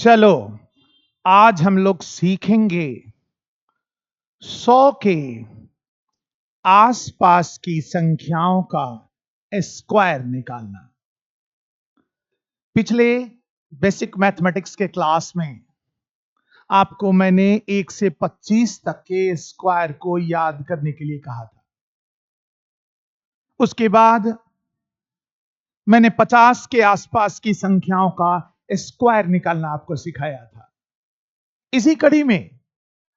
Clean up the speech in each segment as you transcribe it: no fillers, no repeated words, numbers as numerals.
चलो आज हम लोग सीखेंगे 100 के आसपास की संख्याओं का स्क्वायर निकालना। पिछले बेसिक मैथमेटिक्स के क्लास में आपको मैंने 1 से 25 तक के स्क्वायर को याद करने के लिए कहा था। उसके बाद मैंने 50 के आसपास की संख्याओं का स्क्वायर निकालना आपको सिखाया था। इसी कड़ी में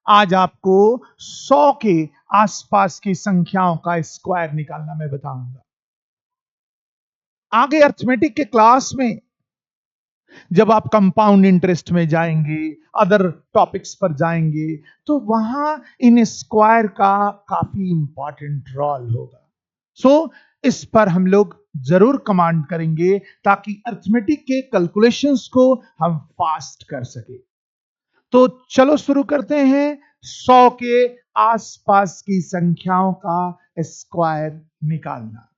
आज आपको 100 के आसपास की संख्याओं का स्क्वायर निकालना मैं बताऊंगा। आगे अर्थमेटिक के क्लास में जब आप कंपाउंड इंटरेस्ट में जाएंगे, अदर टॉपिक्स पर जाएंगे, तो वहां इन स्क्वायर का काफी इंपॉर्टेंट रोल होगा। सो इस पर हम लोग जरूर कमांड करेंगे ताकि अर्थमेटिक के कैलकुलेशंस को हम फास्ट कर सके। तो चलो शुरू करते हैं 100 के आसपास की संख्याओं का स्क्वायर निकालना।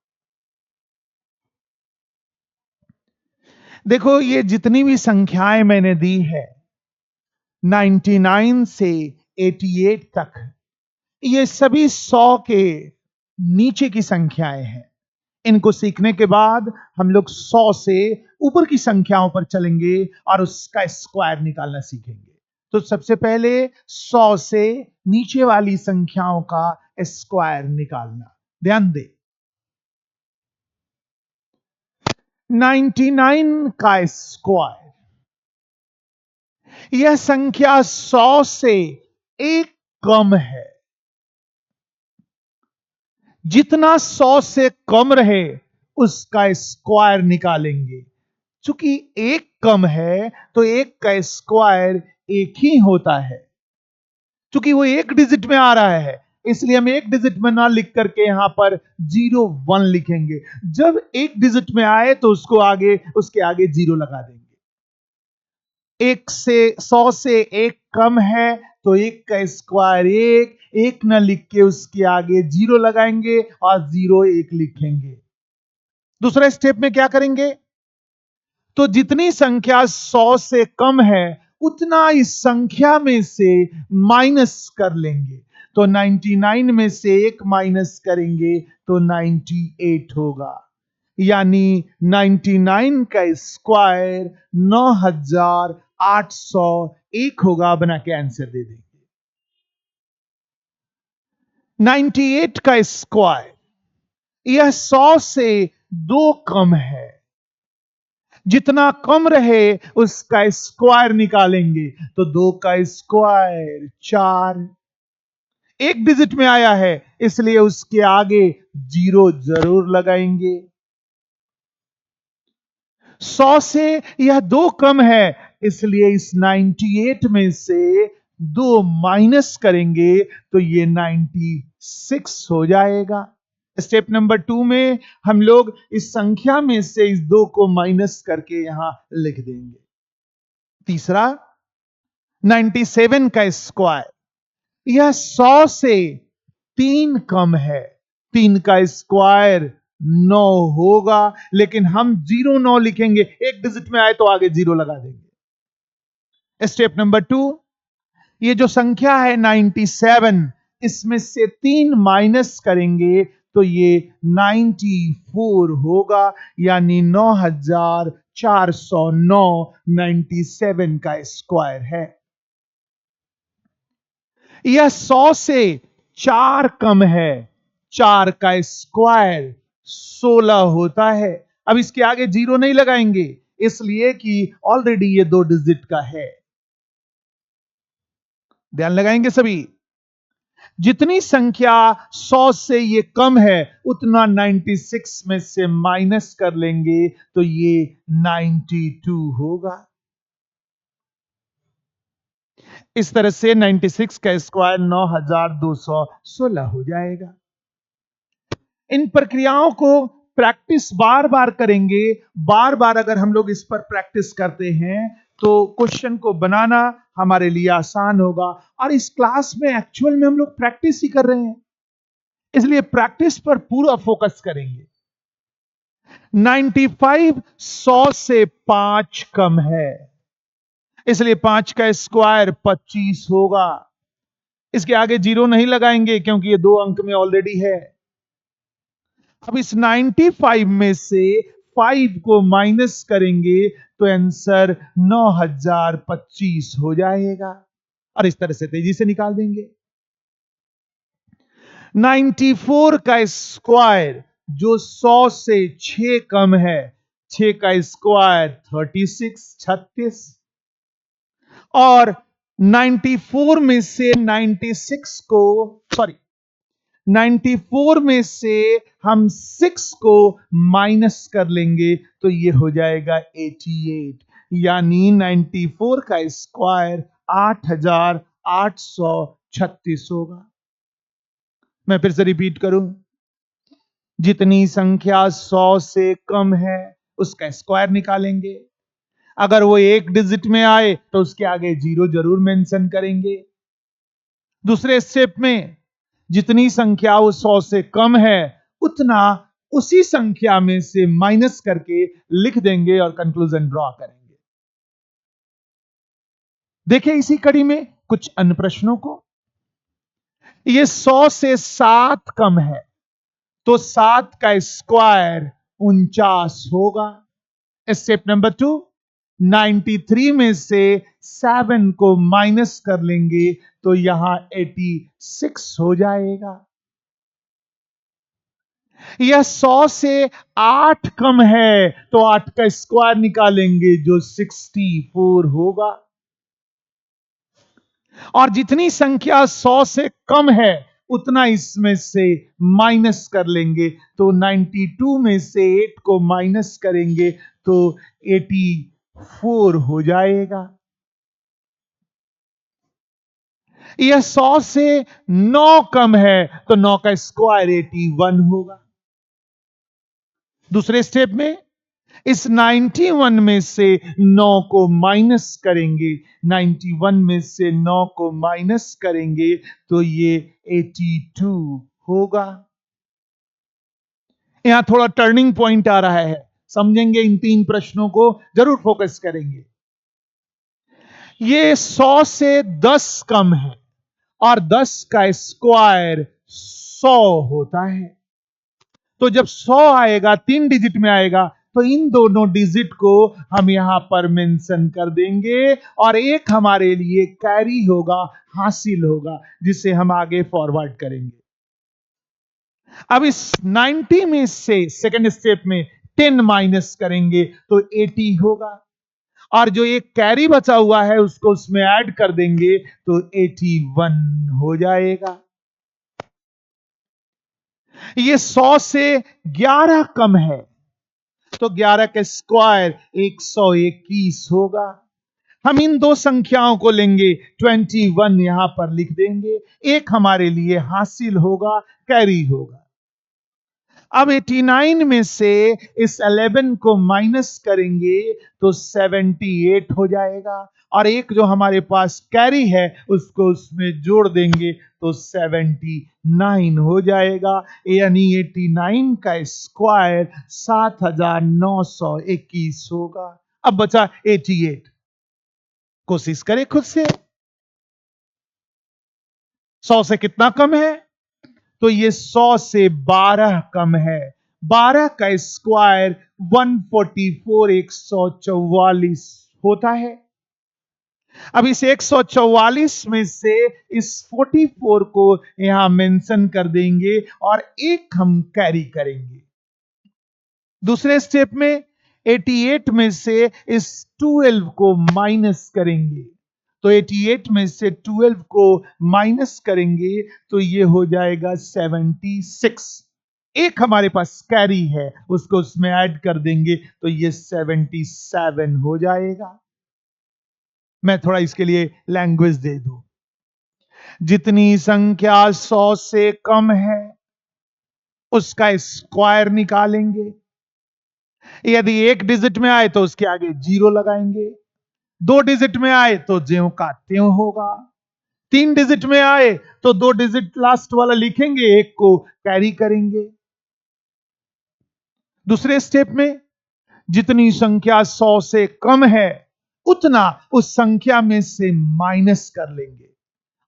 देखो, ये जितनी भी संख्याएं मैंने दी है 99 से 88 तक, ये सभी 100 के नीचे की संख्याएं हैं। इनको सीखने के बाद हम लोग 100 से ऊपर की संख्याओं पर चलेंगे और उसका स्क्वायर निकालना सीखेंगे। तो सबसे पहले 100 से नीचे वाली संख्याओं का स्क्वायर निकालना। ध्यान दे, 99 का स्क्वायर, यह संख्या 100 से एक कम है। जितना 100 से कम रहे उसका स्क्वायर निकालेंगे। चूंकि एक कम है तो एक का स्क्वायर एक ही होता है। चूंकि वो एक डिजिट में आ रहा है इसलिए हम एक डिजिट में ना लिख करके यहां पर 01 लिखेंगे। जब एक डिजिट में आए तो उसके आगे 0 लगा देंगे। 100 से एक कम है तो एक का स्क्वायर एक ना लिख के उसके आगे 0 लगाएंगे और 01 लिखेंगे। दूसरा स्टेप में क्या करेंगे, तो जितनी संख्या 100 से कम है उतना इस संख्या में से माइनस कर लेंगे। तो 99 में से एक माइनस करेंगे तो 98 होगा। यानी 99 का स्क्वायर 9801 होगा। बना के आंसर दे देंगे। 98 का स्क्वायर, यह 100 से 2 कम है। जितना कम रहे उसका स्क्वायर निकालेंगे। तो 2 का स्क्वायर 4, एक डिजिट में आया है इसलिए उसके आगे 0 जरूर लगाएंगे। 100 से यह 2 कम है इसलिए इस 98 में से 2 माइनस करेंगे तो ये 96 हो जाएगा। स्टेप नंबर 2 में हम लोग इस संख्या में से इस 2 को माइनस करके यहां लिख देंगे। तीसरा, 97 का स्क्वायर, यह 100 से 3 कम है। 3 का स्क्वायर 9 होगा, लेकिन हम 09 लिखेंगे। एक डिजिट में आए तो आगे 0 लगा देंगे। स्टेप नंबर 2, ये जो संख्या है 97, इसमें से 3 माइनस करेंगे तो ये 94 होगा। यानी 9409 97 का स्क्वायर है। यह 100 से 4 कम है। 4 का स्क्वायर 16 होता है। अब इसके आगे 0 नहीं लगाएंगे इसलिए कि ऑलरेडी ये 2 डिजिट का है। ध्यान लगाएंगे सभी। जितनी संख्या 100 से ये कम है उतना 96 में से माइनस कर लेंगे तो ये 92 होगा। इस तरह से 96 का स्क्वायर 9216 हो जाएगा। इन प्रक्रियाओं को प्रैक्टिस बार बार करेंगे। बार बार अगर हम लोग इस पर प्रैक्टिस करते हैं तो क्वेश्चन को बनाना हमारे लिए आसान होगा। और इस क्लास में एक्चुअल में हम लोग प्रैक्टिस ही कर रहे हैं, इसलिए प्रैक्टिस पर पूरा फोकस करेंगे। 95 100 से 5 कम है। इसलिए 5 का स्क्वायर 25 होगा। इसके आगे जीरो नहीं लगाएंगे क्योंकि ये 2 अंक में ऑलरेडी है। अब इस 95 में से 5 को माइनस करेंगे तो आंसर 9025 हो जाएगा, और इस तरह से तेजी से निकाल देंगे। 94 का स्क्वायर जो 100 से 6 कम है, 6 का स्क्वायर 36 और 94 में से 96 को, सॉरी 94 में से हम 6 को माइनस कर लेंगे तो ये हो जाएगा 88, यानी 94 का स्क्वायर 8836 होगा। मैं फिर से रिपीट करूं, जितनी संख्या 100 से कम है उसका स्क्वायर निकालेंगे। अगर वो एक डिजिट में आए तो उसके आगे जीरो जरूर मेंशन करेंगे। दूसरे स्टेप में जितनी संख्या वो 100 से कम है उतना उसी संख्या में से माइनस करके लिख देंगे और कंक्लूजन ड्रॉ करेंगे। देखिए इसी कड़ी में कुछ अन्य प्रश्नों को। ये 100 से 7 कम है तो 7 का स्क्वायर 49 होगा। स्टेप नंबर 2, 93 में से 7 को माइनस कर लेंगे तो यहां 86 हो जाएगा। यह 100 से 8 कम है तो 8 का स्क्वायर निकालेंगे जो 64 होगा। और जितनी संख्या 100 से कम है उतना इसमें से माइनस कर लेंगे तो 92 में से 8 को माइनस करेंगे तो 84 हो जाएगा। यह 100 से 9 कम है तो 9 का स्क्वायर 81 होगा। दूसरे स्टेप में इस 91 में से 9 को माइनस करेंगे, 91 में से 9 को माइनस करेंगे तो ये 82 होगा। यहां थोड़ा टर्निंग पॉइंट आ रहा है, समझेंगे। इन 3 प्रश्नों को जरूर फोकस करेंगे। ये 100 से 10 कम है और 10 का स्क्वायर 100 होता है। तो जब 100 आएगा 3 डिजिट में आएगा तो इन दोनों डिजिट को हम यहां पर मेंशन कर देंगे और एक हमारे लिए कैरी होगा, हासिल होगा, जिसे हम आगे फॉरवर्ड करेंगे। अब इस 90 में से सेकंड स्टेप में 10 माइनस करेंगे तो 80 होगा और जो एक कैरी बचा हुआ है उसको उसमें ऐड कर देंगे तो 81 हो जाएगा। ये 100 से 11 कम है तो 11 का स्क्वायर 121 होगा। हम इन दो संख्याओं को लेंगे, 21 यहां पर लिख देंगे, एक हमारे लिए हासिल होगा, कैरी होगा। अब 89 में से इस 11 को माइनस करेंगे तो 78 हो जाएगा और एक जो हमारे पास कैरी है उसको उसमें जोड़ देंगे तो 79 हो जाएगा। यानी 89 का स्क्वायर 7921 होगा। अब बचा 88। कोशिश करें खुद से। 100 से कितना कम है? तो ये 100 से 12 कम है। 12 का स्क्वायर 144 144 होता है। अब इस 144 में से इस 44 को यहां मेंशन कर देंगे और एक हम कैरी करेंगे। दूसरे स्टेप में 88 में से इस 12 को माइनस करेंगे तो 88 में से 12 को माइनस करेंगे तो ये हो जाएगा 76। एक हमारे पास कैरी है उसको उसमें ऐड कर देंगे तो ये 77 हो जाएगा। मैं थोड़ा इसके लिए लैंग्वेज दे दूं। जितनी संख्या 100 से कम है उसका स्क्वायर निकालेंगे। यदि एक डिजिट में आए तो उसके आगे जीरो लगाएंगे, 2 डिजिट में आए तो ज्यों का त्यों होगा, 3 डिजिट में आए तो 2 डिजिट लास्ट वाला लिखेंगे, एक को कैरी करेंगे। दूसरे स्टेप में जितनी संख्या 100 से कम है उतना उस संख्या में से माइनस कर लेंगे,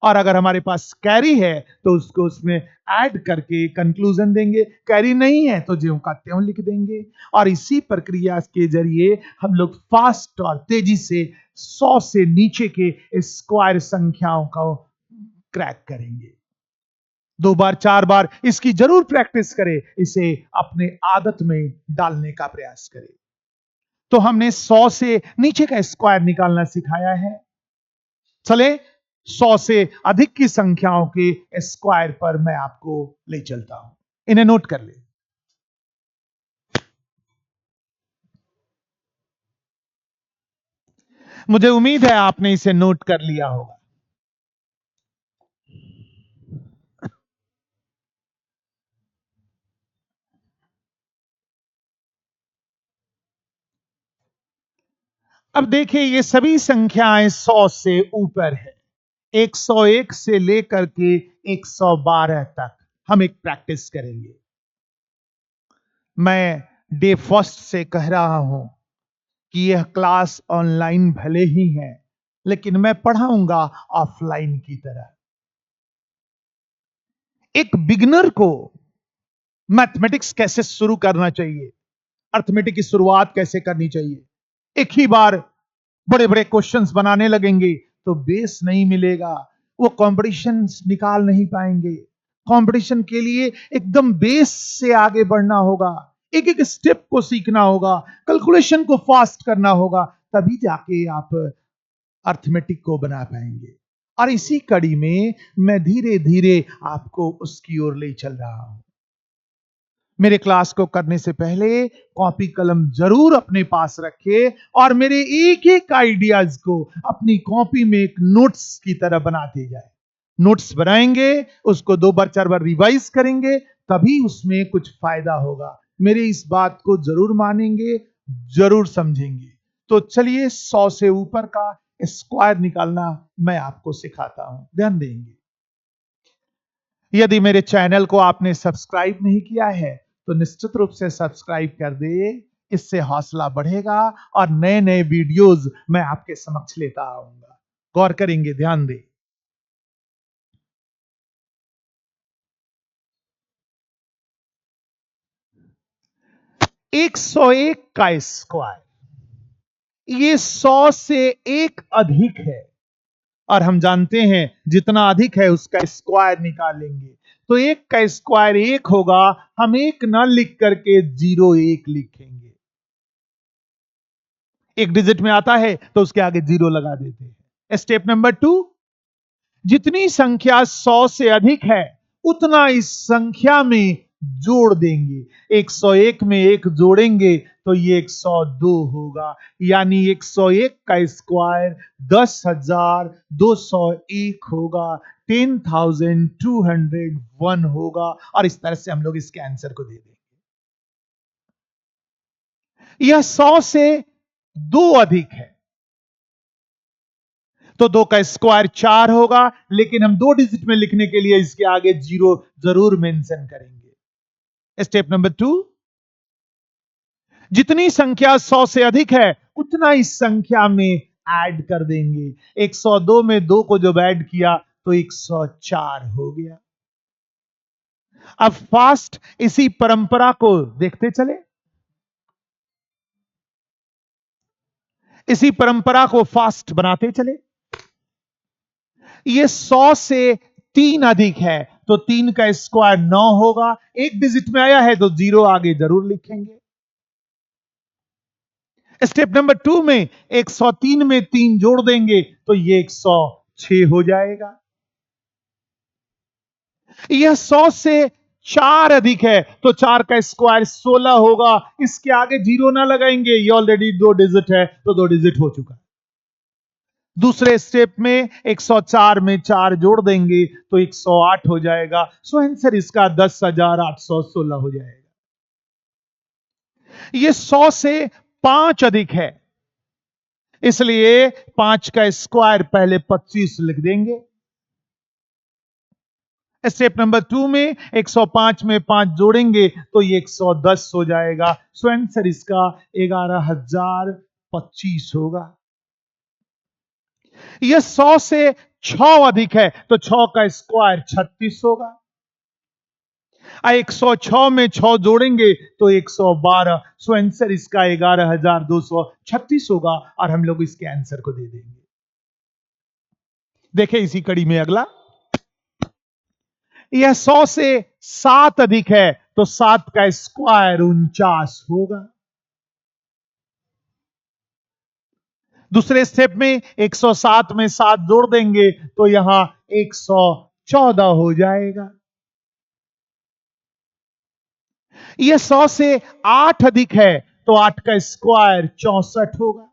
और अगर हमारे पास कैरी है तो उसको उसमें ऐड करके कंक्लूजन देंगे, कैरी नहीं है तो ज्यों का त्यों लिख देंगे। और इसी प्रक्रिया के जरिए हम लोग फास्ट और तेजी से 100 से नीचे के स्क्वायर संख्याओं को क्रैक करेंगे। 2 बार 4 बार इसकी जरूर प्रैक्टिस करें, इसे अपने आदत में डालने का प्रयास करें। तो हमने 100 से नीचे का स्क्वायर निकालना सिखाया है। चले 100 से अधिक की संख्याओं के स्क्वायर पर मैं आपको ले चलता हूं। इन्हें नोट कर ले। मुझे उम्मीद है आपने इसे नोट कर लिया होगा। अब देखिए, ये सभी संख्याएं 100 से ऊपर है। 101 से लेकर के 112 तक हम एक प्रैक्टिस करेंगे। मैं डे फर्स्ट से कह रहा हूं कि यह क्लास ऑनलाइन भले ही है, लेकिन मैं पढ़ाऊंगा ऑफलाइन की तरह। एक बिगिनर को मैथमेटिक्स कैसे शुरू करना चाहिए, अर्थमेटिक की शुरुआत कैसे करनी चाहिए, एक ही बार बड़े बड़े क्वेश्चंस बनाने लगेंगे तो बेस नहीं मिलेगा, वो कंपटीशन निकाल नहीं पाएंगे। कंपटीशन के लिए एकदम बेस से आगे बढ़ना होगा, एक एक स्टेप को सीखना होगा, कैलकुलेशन को फास्ट करना होगा, तभी जाके आप अर्थमेटिक को बना पाएंगे। और इसी कड़ी में मैं धीरे धीरे आपको उसकी ओर ले चल रहा हूं। मेरे क्लास को करने से पहले कॉपी कलम जरूर अपने पास रखें और मेरे एक एक आइडियाज को अपनी कॉपी में एक नोट्स की तरह बनाते जाए। नोट्स बनाएंगे, उसको 2 बार 4 बार रिवाइज करेंगे, तभी उसमें कुछ फायदा होगा। मेरी इस बात को जरूर मानेंगे, जरूर समझेंगे। तो चलिए 100 से ऊपर का स्क्वायर निकालना मैं आपको सिखाता हूं, ध्यान देंगे। यदि मेरे चैनल को आपने सब्सक्राइब नहीं किया है तो निश्चित रूप से सब्सक्राइब कर दे, इससे हौसला बढ़ेगा और नए नए वीडियोस मैं आपके समक्ष लेता आऊंगा। गौर करेंगे, ध्यान दें। 101 का स्क्वायर, ये 100 से एक अधिक है, और हम जानते हैं जितना अधिक है उसका स्क्वायर निकालेंगे। तो एक का स्क्वायर 1 होगा, हम 1 ना लिख करके 01 लिखेंगे। एक डिजिट में आता है तो उसके आगे 0 लगा देते हैं। स्टेप नंबर 2, जितनी संख्या 100 से अधिक है उतना इस संख्या में जोड़ देंगे। 101 में 1 जोड़ेंगे तो ये 102 होगा, यानी 101 का स्क्वायर 10,201 होगा, 10,201 होगा। और इस तरह से हम लोग इसके आंसर को दे देंगे। यह 100 से 2 अधिक है तो 2 का स्क्वायर 4 होगा, लेकिन हम 2 डिजिट में लिखने के लिए इसके आगे 0 जरूर मेंशन करेंगे। स्टेप नंबर 2, जितनी संख्या 100 से अधिक है उतना इस संख्या में ऐड कर देंगे। 102 में 2 को जब ऐड किया तो 104 हो गया। अब फास्ट इसी परंपरा को देखते चले, इसी परंपरा को फास्ट बनाते चले। ये 100 से 3 अधिक है तो 3 का स्क्वायर 9 होगा, एक डिजिट में आया है तो 0 आगे जरूर लिखेंगे। स्टेप नंबर 2 में 103 में 3 जोड़ देंगे तो ये 106 हो जाएगा। यह 100 से 4 अधिक है तो 4 का स्क्वायर 16 होगा, इसके आगे 0 ना लगाएंगे, ये ऑलरेडी 2 डिजिट है तो 2 डिजिट हो चुका। दूसरे स्टेप में 104 में 4 जोड़ देंगे तो 108 हो जाएगा। सो आंसर इसका 10,816 हो जाएगा। ये 100 से 5 अधिक है, इसलिए 5 का स्क्वायर पहले 25 लिख देंगे। स्टेप नंबर 2 में 105 में 5 जोड़ेंगे तो ये 110 हो जाएगा। सो आंसर इसका 11,025 होगा। यह 100 से 6 अधिक है तो 6 का स्क्वायर 36 होगा। 106 में 6 जोड़ेंगे तो 112। सो आंसर इसका 11,236 होगा और हम लोग इसके आंसर को दे देंगे। देखें इसी कड़ी में अगला, यह 100 से 7 अधिक है तो 7 का स्क्वायर 49 होगा। दूसरे स्टेप में 107 में 7 जोड़ देंगे तो यहां 114 हो जाएगा। यह 100 से 8 अधिक है तो 8 का स्क्वायर 64 होगा।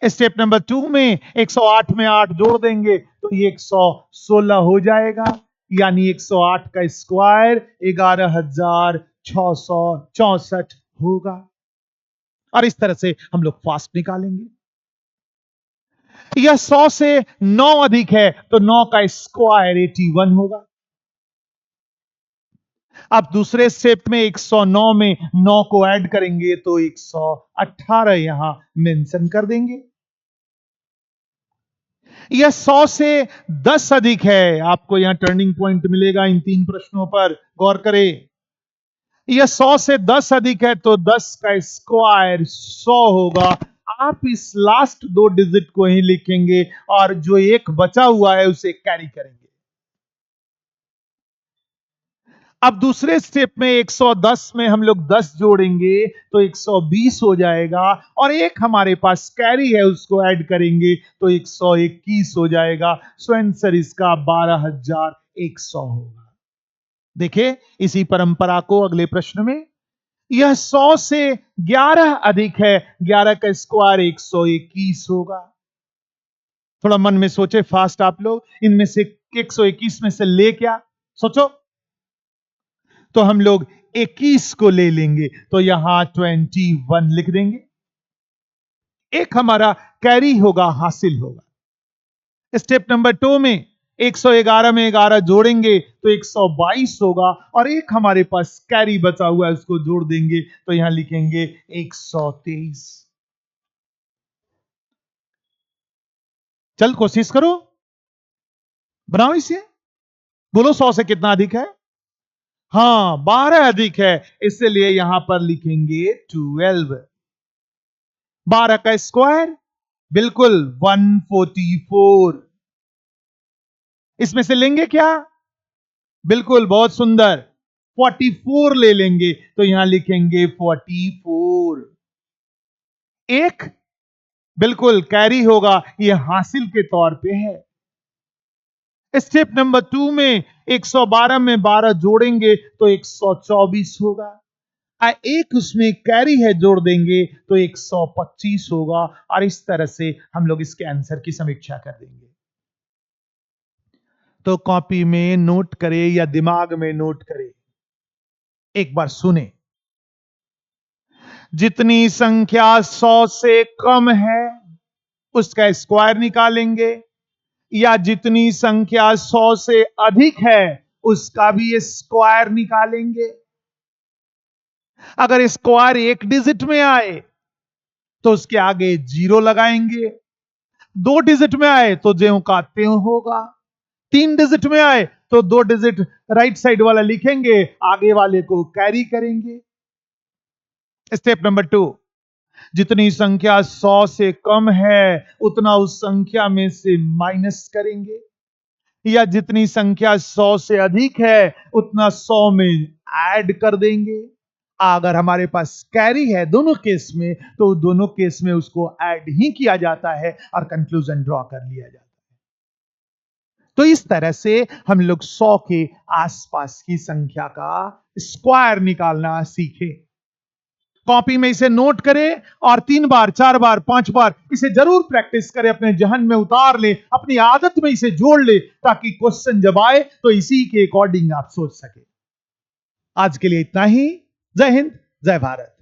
स्टेप नंबर 2 में 108 में 8 जोड़ देंगे तो ये 116 हो जाएगा, यानी 108 का स्क्वायर 11,664 होगा। और इस तरह से हम लोग फास्ट निकालेंगे। यह 100 से 9 अधिक है तो 9 का स्क्वायर 81 होगा। अब दूसरे स्टेप में 109 में 9 को ऐड करेंगे तो 118 यहां मेंशन कर देंगे। यह 100 से 10 अधिक है, आपको यहां टर्निंग पॉइंट मिलेगा इन 3 प्रश्नों पर, गौर करें। यह 100 से 10 अधिक है तो 10 का स्क्वायर 100 होगा। आप इस लास्ट 2 डिजिट को ही लिखेंगे और जो एक बचा हुआ है उसे कैरी करेंगे। अब दूसरे स्टेप में 110 में हम लोग 10 जोड़ेंगे तो 120 हो जाएगा और एक हमारे पास कैरी है उसको ऐड करेंगे तो 121 हो जाएगा। सो आंसर इसका 12,100 होगा। देखिए इसी परंपरा को अगले प्रश्न में, यह 100 से 11 अधिक है, 11 का स्क्वायर 121 होगा। थोड़ा मन में सोचे फास्ट आप लोग, इनमें से 121 में से ले क्या, सोचो। तो हम लोग 21 को ले लेंगे तो यहां 21 लिख देंगे। एक हमारा कैरी होगा, हासिल होगा। स्टेप नंबर 2 में 111 में 11 जोड़ेंगे तो 122 होगा और एक हमारे पास कैरी बचा हुआ है उसको जोड़ देंगे तो यहां लिखेंगे 123। चल कोशिश करो, बनाओ इसे, बोलो 100 से कितना अधिक है। हां 12 अधिक है, इसलिए यहां पर लिखेंगे 12। 12 का स्क्वायर बिल्कुल 144। इसमें से लेंगे क्या, बिल्कुल बहुत सुंदर 44 ले लेंगे तो यहां लिखेंगे 44। एक बिल्कुल कैरी होगा, यह हासिल के तौर पे है। स्टेप नंबर 2 में 112 में 12 जोड़ेंगे तो 124 होगा। एक उसमें कैरी है, जोड़ देंगे तो 125 होगा और इस तरह से हम लोग इसके आंसर की समीक्षा कर देंगे। तो कॉपी में नोट करें या दिमाग में नोट करें, एक बार सुने। जितनी संख्या 100 से कम है उसका स्क्वायर निकालेंगे, या जितनी संख्या 100 से अधिक है उसका भी स्क्वायर निकालेंगे। अगर स्क्वायर एक डिजिट में आए तो उसके आगे 0 लगाएंगे, 2 डिजिट में आए तो ज्यों का त्यों होगा, 3 डिजिट में आए तो 2 डिजिट राइट साइड वाला लिखेंगे, आगे वाले को कैरी करेंगे। स्टेप नंबर 2, जितनी संख्या 100 से कम है उतना उस संख्या में से माइनस करेंगे, या जितनी संख्या 100 से अधिक है उतना 100 में ऐड कर देंगे। अगर हमारे पास कैरी है दोनों केस में तो दोनों केस में उसको ऐड ही किया जाता है और कंक्लूजन ड्रॉ कर लिया जाता है। तो इस तरह से हम लोग 100 के आसपास की संख्या का स्क्वायर निकालना सीखे। कॉपी में इसे नोट करें और 3 बार 4 बार 5 बार इसे जरूर प्रैक्टिस करें, अपने जहन में उतार ले, अपनी आदत में इसे जोड़ ले, ताकि क्वेश्चन जब आए तो इसी के अकॉर्डिंग आप सोच सके। आज के लिए इतना ही। जय हिंद, जय भारत।